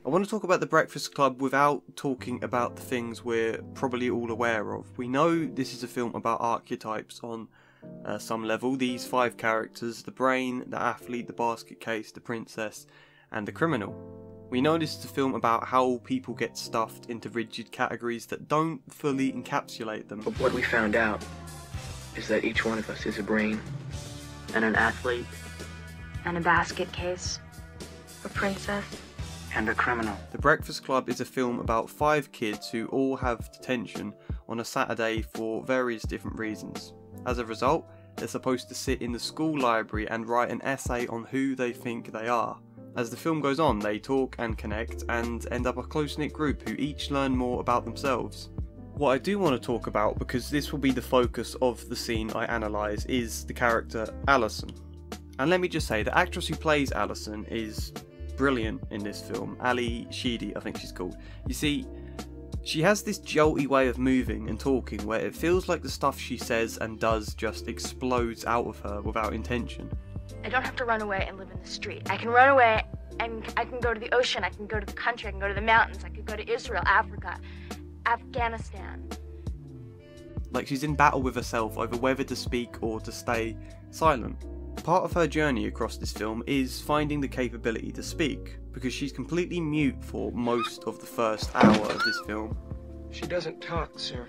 I want to talk about The Breakfast Club without talking about the things we're probably all aware of. We know this is a film about archetypes on some level. These 5 characters: the brain, the athlete, the basket case, the princess, and the criminal. We know this is a film about how people get stuffed into rigid categories that don't fully encapsulate them. But what we found out is that each one of us is a brain, and an athlete, And a basket case. A princess. and a criminal. The Breakfast Club is a film about 5 kids who all have detention on a Saturday for various different reasons. As a result, they're supposed to sit in the school library and write an essay on who they think they are. As the film goes on, they talk and connect and end up a close-knit group who each learn more about themselves. What I do want to talk about, because this will be the focus of the scene I analyse, is the character Alison. And let me just say, the actress who plays Alison is brilliant in this film. Ally Sheedy, I think she's called. You see, she has this jolty way of moving and talking where it feels like the stuff she says and does just explodes out of her without intention. I don't have to run away and live in the street. I can run away and I can go to the ocean, I can go to the country, I can go to the mountains, I could go to Israel, Africa, Afghanistan. Like she's in battle with herself over whether to speak or to stay silent. Part of her journey across this film is finding the capability to speak, because she's completely mute for most of the first hour of this film. She doesn't talk, sir.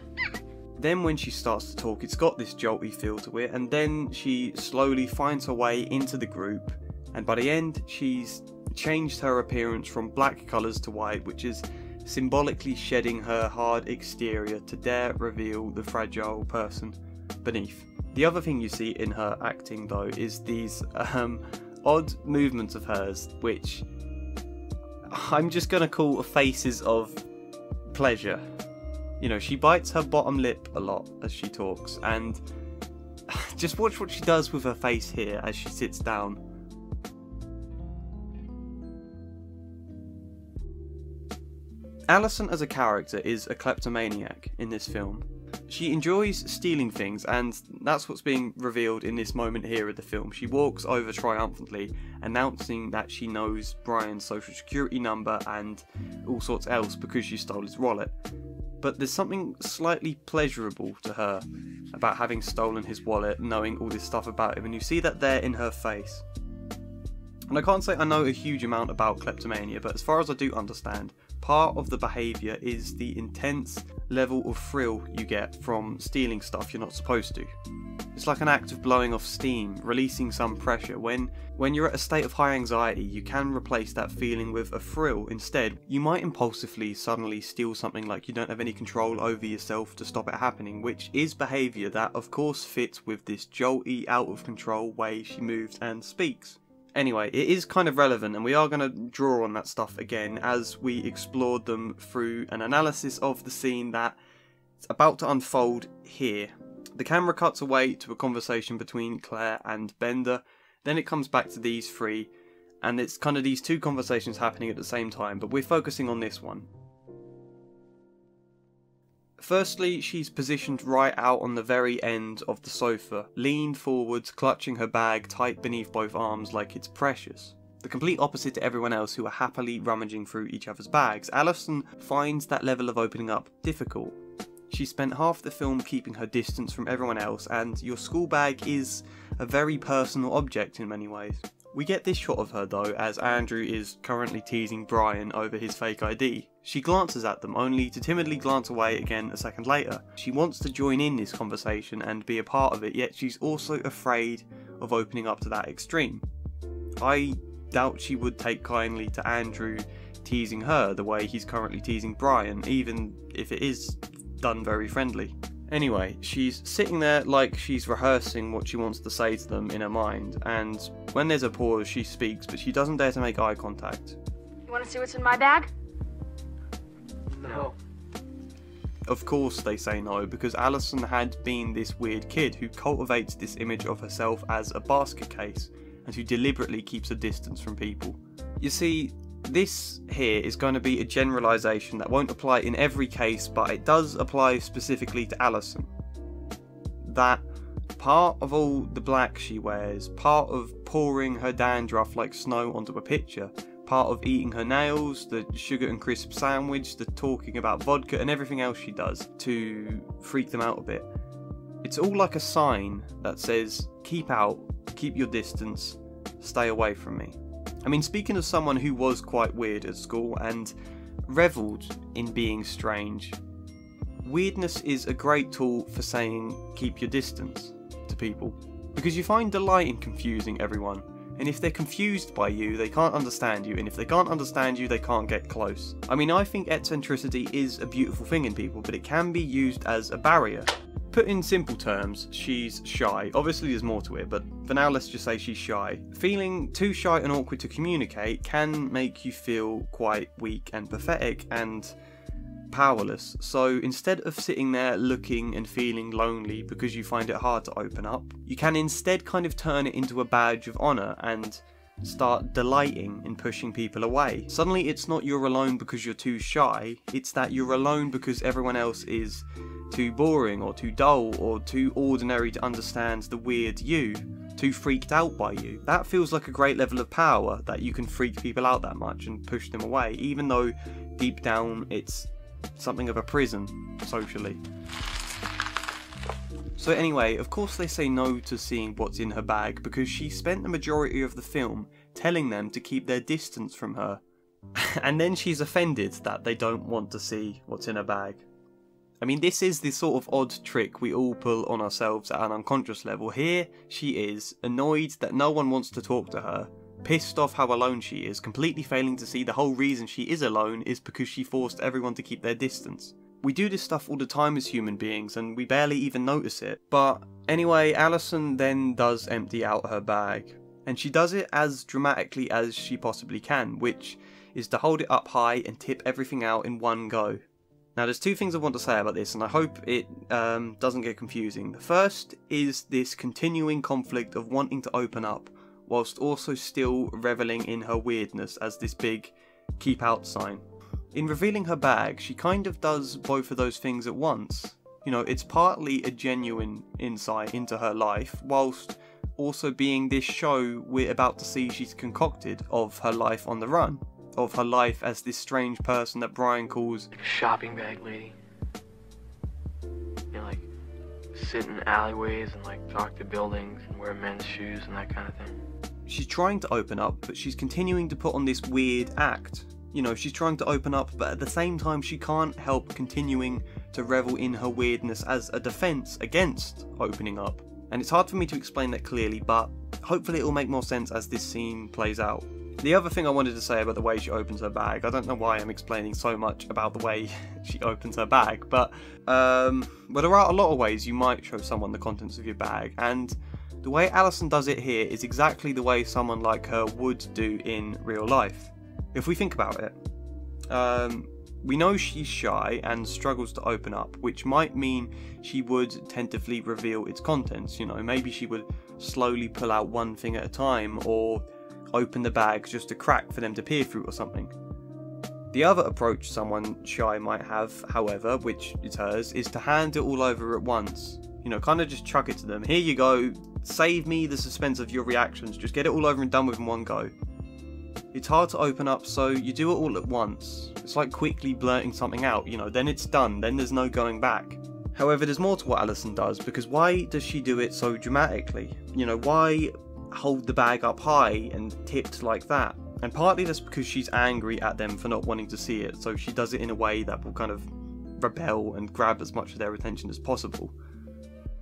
Then when she starts to talk, it's got this jolty feel to it, and then she slowly finds her way into the group, and by the end she's changed her appearance from black colours to white, which is symbolically shedding her hard exterior to dare reveal the fragile person beneath. The other thing you see in her acting though is these odd movements of hers, which I'm just gonna call faces of pleasure. You know, she bites her bottom lip a lot as she talks, and just watch what she does with her face here as she sits down. Alison as a character is a kleptomaniac in this film. She enjoys stealing things, and that's what's being revealed in this moment here of the film. She walks over triumphantly, announcing that she knows Brian's social security number and all sorts else because she stole his wallet. But there's something slightly pleasurable to her about having stolen his wallet, knowing all this stuff about him, and you see that there in her face. And I can't say I know a huge amount about kleptomania, but as far as I do understand, part of the behaviour is the intense level of thrill you get from stealing stuff you're not supposed to. It's like an act of blowing off steam, releasing some pressure. When you're at a state of high anxiety, you can replace that feeling with a thrill. Instead, you might impulsively suddenly steal something like you don't have any control over yourself to stop it happening, which is behaviour that of course fits with this jolty, out of control way she moves and speaks. Anyway, it is kind of relevant, and we are going to draw on that stuff again as we explored them through an analysis of the scene that's about to unfold here. The camera cuts away to a conversation between Claire and Bender, then it comes back to these 3, and it's kind of these 2 conversations happening at the same time, but we're focusing on this one. Firstly, she's positioned right out on the very end of the sofa, leaned forwards, clutching her bag tight beneath both arms like it's precious. The complete opposite to everyone else who are happily rummaging through each other's bags. Alison finds that level of opening up difficult. She spent half the film keeping her distance from everyone else, and your school bag is a very personal object in many ways. We get this shot of her though as Andrew is currently teasing Brian over his fake ID. She glances at them, only to timidly glance away again a second later. She wants to join in this conversation and be a part of it, yet she's also afraid of opening up to that extreme. I doubt she would take kindly to Andrew teasing her the way he's currently teasing Brian, even if it is done very friendly. Anyway, she's sitting there like she's rehearsing what she wants to say to them in her mind, and when there's a pause she speaks, but she doesn't dare to make eye contact. You want to see what's in my bag? No. Of course they say no, because Alison had been this weird kid who cultivates this image of herself as a basket case, and who deliberately keeps a distance from people. You see, this here is going to be a generalisation that won't apply in every case, but it does apply specifically to Alison. That part of all the black she wears, part of pouring her dandruff like snow onto a picture, part of eating her nails, the sugar and crisp sandwich, the talking about vodka and everything else she does to freak them out a bit. It's all like a sign that says, keep out, keep your distance, stay away from me. I mean, speaking of someone who was quite weird at school and revelled in being strange, weirdness is a great tool for saying keep your distance to people, because you find delight in confusing everyone, and if they're confused by you, they can't understand you, and if they can't understand you, they can't get close. I mean, I think eccentricity is a beautiful thing in people, but it can be used as a barrier. Put in simple terms, she's shy. Obviously there's more to it, but for now let's just say she's shy. Feeling too shy and awkward to communicate can make you feel quite weak and pathetic and powerless. So instead of sitting there looking and feeling lonely because you find it hard to open up, you can instead kind of turn it into a badge of honour and start delighting in pushing people away. Suddenly it's not you're alone because you're too shy, it's that you're alone because everyone else is too boring or too dull or too ordinary to understand the weird you, too freaked out by you. That feels like a great level of power, that you can freak people out that much and push them away, even though deep down it's something of a prison, socially. So anyway, of course they say no to seeing what's in her bag because she spent the majority of the film telling them to keep their distance from her. And then she's offended that they don't want to see what's in her bag. I mean, this is the sort of odd trick we all pull on ourselves at an unconscious level. Here she is, annoyed that no one wants to talk to her, pissed off how alone she is, completely failing to see the whole reason she is alone is because she forced everyone to keep their distance. We do this stuff all the time as human beings and we barely even notice it. But anyway, Alison then does empty out her bag. And she does it as dramatically as she possibly can, which is to hold it up high and tip everything out in one go. Now there's two things I want to say about this, and I hope it doesn't get confusing. The first is this continuing conflict of wanting to open up, whilst also still revelling in her weirdness as this big keep out sign. In revealing her bag, she kind of does both of those things at once. You know, it's partly a genuine insight into her life, whilst also being this show we're about to see she's concocted of her life on the run. Of her life as this strange person that Brian calls like a shopping bag lady. You know, like sit in alleyways and like talk to buildings and wear men's shoes and that kind of thing. She's trying to open up, but she's continuing to put on this weird act. You know, she's trying to open up, but at the same time she can't help continuing to revel in her weirdness as a defense against opening up. And it's hard for me to explain that clearly, but hopefully it will make more sense as this scene plays out. The other thing I wanted to say about the way she opens her bag, I don't know why I'm explaining so much about the way she opens her bag, but well, there are a lot of ways you might show someone the contents of your bag, and the way Alison does it here is exactly the way someone like her would do in real life. If we think about it, we know she's shy and struggles to open up, which might mean she would tentatively reveal its contents. You know, maybe she would slowly pull out one thing at a time, or open the bag just a crack for them to peer through or something. The other approach someone shy might have, however, which is hers, is to hand it all over at once. You know, kind of just chuck it to them. Here you go, save me the suspense of your reactions, just get it all over and done with in one go. It's hard to open up, so you do it all at once. It's like quickly blurting something out, you know, then it's done, then there's no going back. However, there's more to what Alison does, because why does she do it so dramatically? You know, why hold the bag up high and tipped like that? And partly that's because she's angry at them for not wanting to see it, so she does it in a way that will kind of rebel and grab as much of their attention as possible.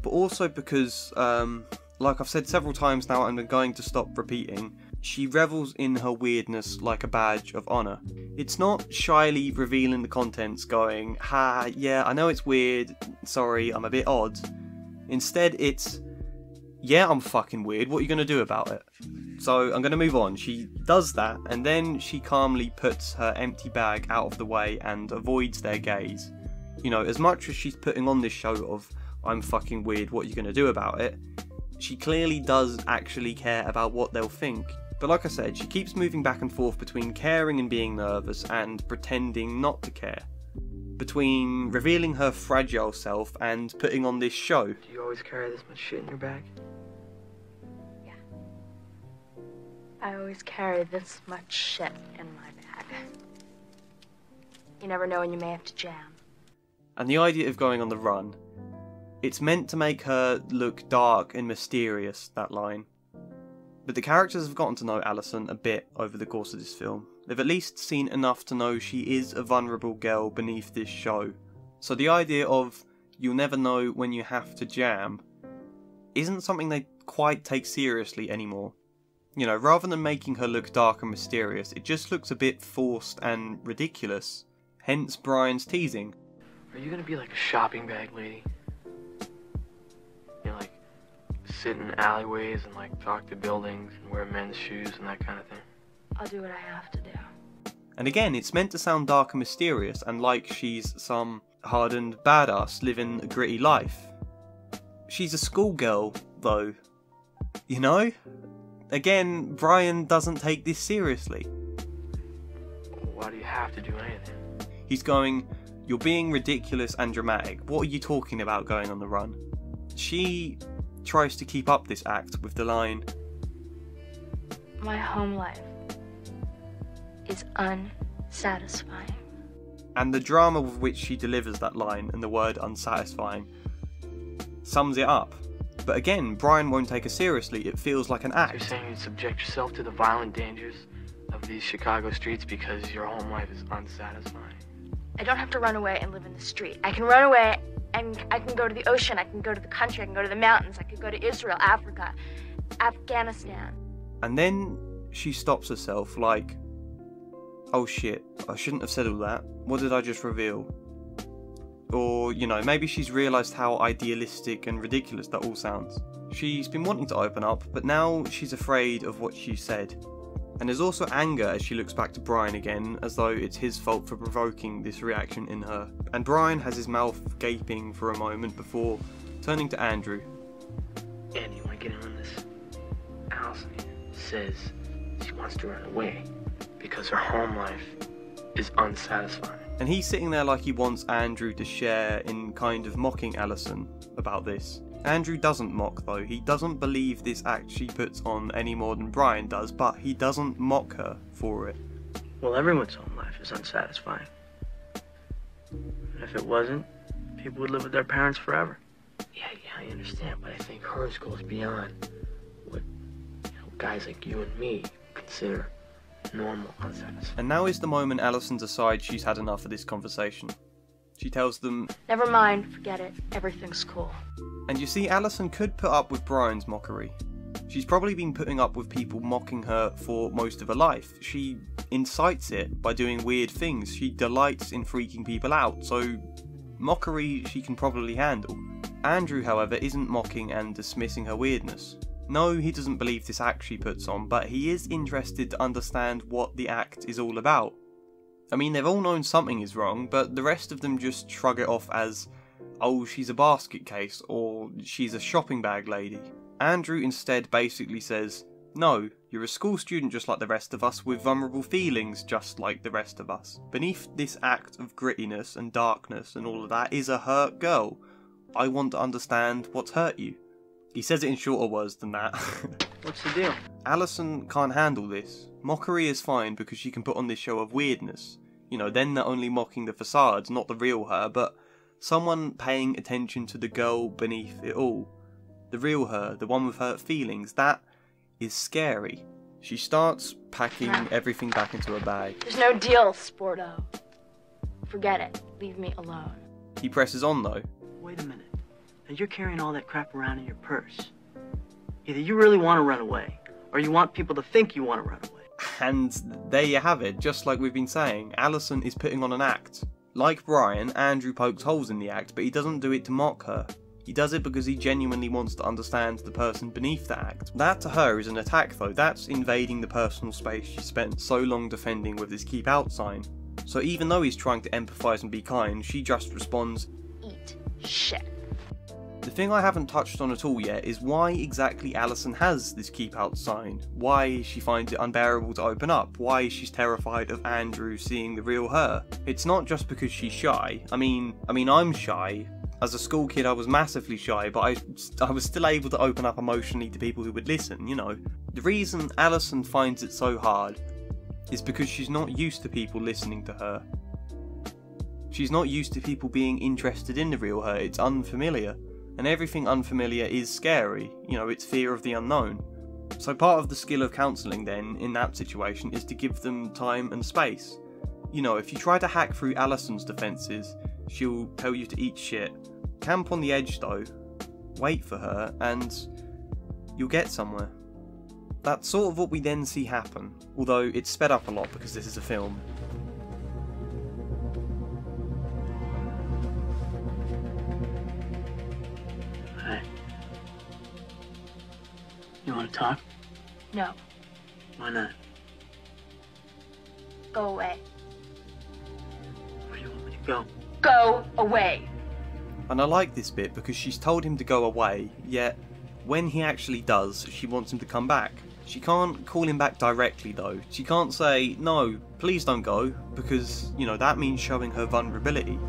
But also because, like I've said several times now and I'm going to stop repeating, she revels in her weirdness like a badge of honour. It's not shyly revealing the contents going, ha, yeah, I know it's weird, sorry, I'm a bit odd. Instead it's, yeah, I'm fucking weird, what are you going to do about it? So I'm going to move on. She does that, and then she calmly puts her empty bag out of the way and avoids their gaze. You know, as much as she's putting on this show of, I'm fucking weird, what are you going to do about it? She clearly does actually care about what they'll think. But like I said, she keeps moving back and forth between caring and being nervous and pretending not to care. Between revealing her fragile self and putting on this show. Do you always carry this much shit in your bag? Yeah. I always carry this much shit in my bag. You never know when you may have to jam. And the idea of going on the run, it's meant to make her look dark and mysterious, that line. But the characters have gotten to know Allison a bit over the course of this film. They've at least seen enough to know she is a vulnerable girl beneath this show. So the idea of you'll never know when you have to jam isn't something they quite take seriously anymore. You know, rather than making her look dark and mysterious, it just looks a bit forced and ridiculous. Hence Brian's teasing. Are you gonna be like a shopping bag lady? You know, like sit in alleyways and like talk to buildings and wear men's shoes and that kind of thing? I'll do what I have to do. And again, it's meant to sound dark and mysterious and like she's some hardened badass living a gritty life. She's a schoolgirl, though. You know? Again, Brian doesn't take this seriously. Why do you have to do anything? He's going, you're being ridiculous and dramatic. What are you talking about going on the run? She tries to keep up this act with the line, My home life is unsatisfying. and the drama with which she delivers that line and the word unsatisfying sums it up. But again, Brian won't take her seriously, it feels like an You're act. saying you'd subject yourself to the violent dangers of these Chicago streets because your home life is unsatisfying? I don't have to run away and live in the street. I can run away and I can go to the ocean, I can go to the country, I can go to the mountains, I could go to Israel, Africa, Afghanistan. And then she stops herself like, oh shit, I shouldn't have said all that. What did I just reveal? Or, you know, maybe she's realised how idealistic and ridiculous that all sounds. She's been wanting to open up, but now she's afraid of what she said. And there's also anger as she looks back to Brian again, as though it's his fault for provoking this reaction in her. And Brian has his mouth gaping for a moment before turning to Andrew. Andy, you want to get in on this? Allison says she wants to run away because her home life is unsatisfying. And he's sitting there like he wants Andrew to share in kind of mocking Allison about this. Andrew doesn't mock though, he doesn't believe this act she puts on any more than Brian does, but he doesn't mock her for it. Well, everyone's home life is unsatisfying. And if it wasn't, people would live with their parents forever. Yeah, I understand, but I think hers goes beyond what guys like you and me consider normal unsatisfying. And now is the moment Allison decides she's had enough of this conversation. She tells them, Never mind, forget it, everything's cool. and you see, Allison could put up with Brian's mockery. She's probably been putting up with people mocking her for most of her life. She incites it by doing weird things. She delights in freaking people out, so mockery she can probably handle. Andrew, however, isn't mocking and dismissing her weirdness. No, he doesn't believe this act she puts on, but he is interested to understand what the act is all about. I mean, they've all known something is wrong, but the rest of them just shrug it off as, oh, she's a basket case, or she's a shopping bag lady. Andrew instead basically says, no, you're a school student just like the rest of us, with vulnerable feelings just like the rest of us. Beneath this act of grittiness and darkness and all of that is a hurt girl. I want to understand what's hurt you. He says it in shorter words than that. What's the deal? Allison can't handle this. Mockery is fine because she can put on this show of weirdness. You know, then they're only mocking the facades, not the real her, but someone paying attention to the girl beneath it all. The real her, the one with hurt feelings, that is scary. She starts packing everything back into her bag. There's no deal, Sporto. Forget it, leave me alone. He presses on though. Wait a minute. Now you're carrying all that crap around in your purse. Either you really want to run away, or you want people to think you want to run away. And there you have it, just like we've been saying, Allison is putting on an act. Like Brian, Andrew pokes holes in the act, but he doesn't do it to mock her. He does it because he genuinely wants to understand the person beneath the act. That to her is an attack though, that's invading the personal space she spent so long defending with his keep out sign. So even though he's trying to empathise and be kind, she just responds, Eat shit. The thing I haven't touched on at all yet is why exactly Allison has this keep out sign, why she finds it unbearable to open up, why she's terrified of Andrew seeing the real her. It's not just because she's shy. I mean I'm shy. As a school kid I was massively shy, but I was still able to open up emotionally to people who would listen, you know. The reason Alison finds it so hard is because she's not used to people listening to her. She's not used to people being interested in the real her. It's unfamiliar, and everything unfamiliar is scary. You know, it's fear of the unknown. So part of the skill of counselling then, in that situation, is to give them time and space. You know, if you try to hack through Alison's defences, she'll tell you to eat shit. Camp on the edge though, wait for her, and you'll get somewhere. That's sort of what we then see happen, although it's sped up a lot because this is a film. Hey. You want to talk? No. Why not? Go away. Where do you want me to go? Go away. And I like this bit because she's told him to go away, yet when he actually does, she wants him to come back. She can't call him back directly though. She can't say, no, please don't go, because, you know, that means showing her vulnerability.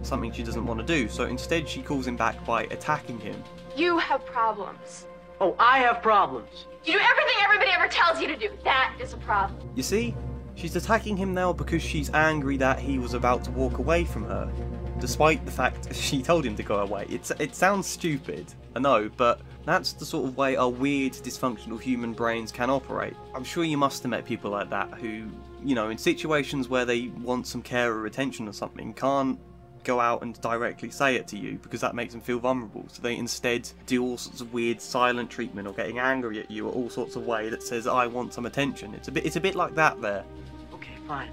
Something she doesn't want to do, so instead she calls him back by attacking him. You have problems. Oh, I have problems. You do everything everybody ever tells you to do. That is a problem. You see? She's attacking him now because she's angry that he was about to walk away from her, despite the fact she told him to go away. It sounds stupid, I know, but that's the sort of way our weird, dysfunctional human brains can operate. I'm sure you must have met people like that who, you know, in situations where they want some care or attention or something, can't go out and directly say it to you because that makes them feel vulnerable. So they instead do all sorts of weird silent treatment or getting angry at you or all sorts of way that says, I want some attention. It's a bit like that there. Okay, fine.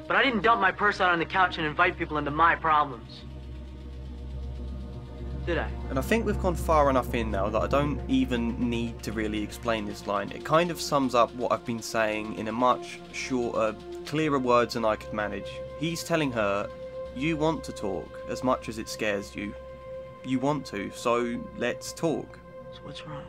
But I didn't dump my purse out on the couch and invite people into my problems. Did I? And I think we've gone far enough in now that I don't even need to really explain this line. It kind of sums up what I've been saying in a much shorter, clearer words than I could manage. He's telling her, you want to talk as much as it scares you. You want to, so let's talk. So what's wrong?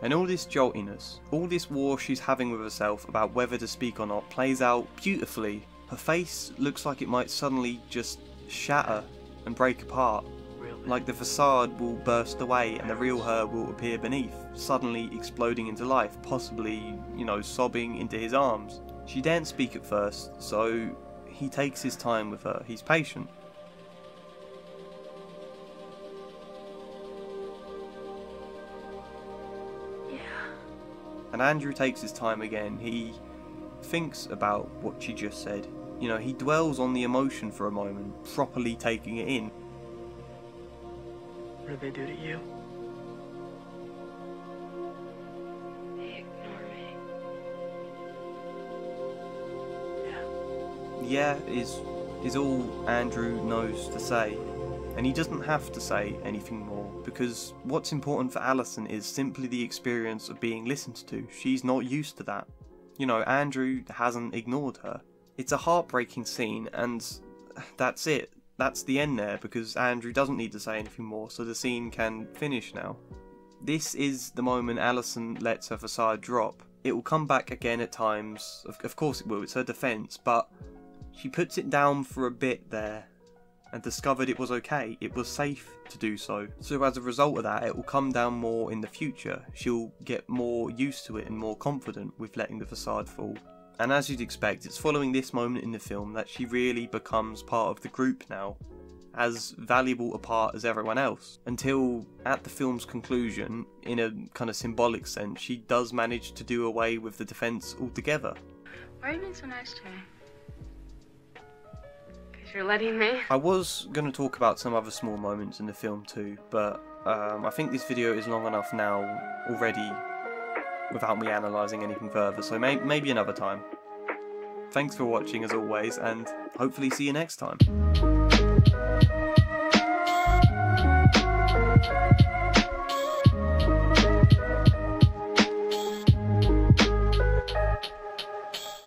And all this joltiness, all this war she's having with herself about whether to speak or not plays out beautifully. Her face looks like it might suddenly just shatter and break apart. Really? Like the facade will burst away and the real her will appear beneath, suddenly exploding into life, possibly, you know, sobbing into his arms. She daren't speak at first, so he takes his time with her. He's patient. Yeah. And Andrew takes his time again. He thinks about what she just said. You know, he dwells on the emotion for a moment, properly taking it in. What did they do to you? They ignore me. Yeah, is all Andrew knows to say. And he doesn't have to say anything more, because what's important for Alison is simply the experience of being listened to. She's not used to that. You know, Andrew hasn't ignored her. It's a heartbreaking scene, and that's it. That's the end there, because Andrew doesn't need to say anything more, so the scene can finish now. This is the moment Alison lets her facade drop. It will come back again at times, of course it will, it's her defence, but she puts it down for a bit there, and discovered it was okay, it was safe to do so. So as a result of that, it will come down more in the future. She'll get more used to it and more confident with letting the facade fall. And as you'd expect, it's following this moment in the film that she really becomes part of the group now, as valuable a part as everyone else, until at the film's conclusion, in a kind of symbolic sense, she does manage to do away with the defence altogether. Why are you being so nice to me? Because you're letting me? I was going to talk about some other small moments in the film too, but I think this video is long enough now already without me analysing anything further, so maybe another time. Thanks for watching as always, and hopefully see you next time.